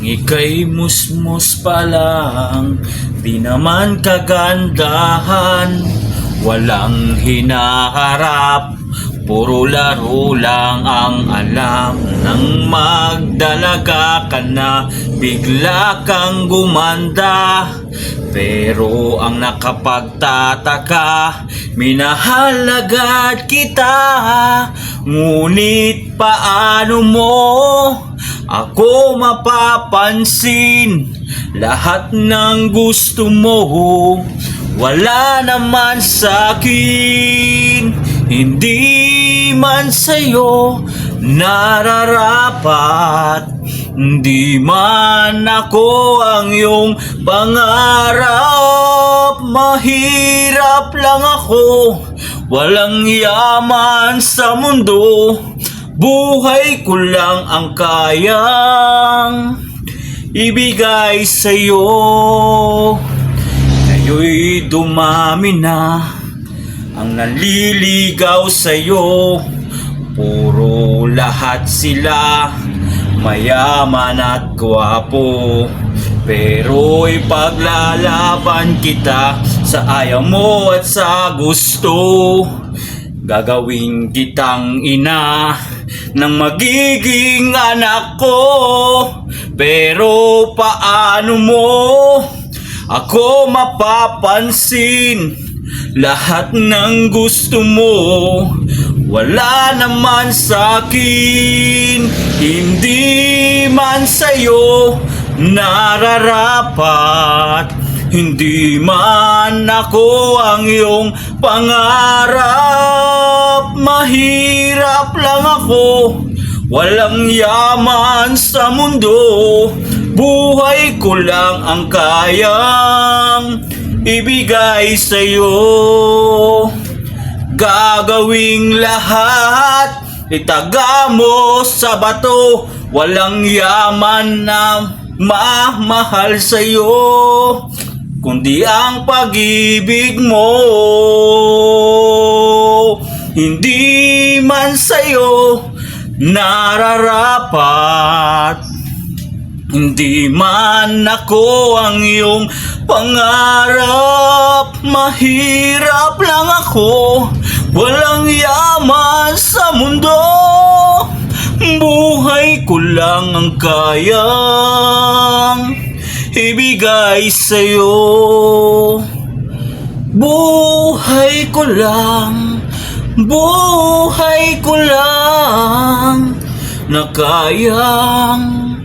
Ika'y musmus pa lang, di naman kagandahan. Walang hinaharap, puro laro lang ang alam. Nang magdalaga ka na, bigla kang gumanda. Pero ang nakapagtataka, minahal agad kita. Ngunit paano mo ako mapapansin? Lahat ng gusto mo wala naman sa'kin. Hindi man sa'yo nararapat, hindi man ako ang iyong pangarap. Mahirap lang ako, walang yaman sa mundo. Buhay ko lang ang kayang ibigay sa'yo. Ngayon'y dumami na ang naliligaw sa'yo. Puro lahat sila mayaman at gwapo, pero ipaglalaban kita sa ayaw mo at sa gusto. Gagawin kitang ina ng magiging anak ko. Pero paano mo ako mapapansin? Lahat ng gusto mo wala naman sa'kin. Hindi man sa'yo nararapat, hindi man ako ang iyong pangarap. Mahirap lang ako, walang yaman sa mundo. Buhay ko lang ang kayang ibigay sa'yo. Gagawing lahat, itaga mo sa bato. Walang yaman na mamahal sa'yo, kundi ang pag-ibig mo. Hindi man sa'yo nararapat, hindi man ako ang iyong pangarap. Mahirap lang ako, walang yaman sa mundo. Buhay ko lang ang kayang ibigay sa'yo. Buhay ko lang na kayang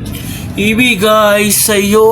ibigay sa'yo.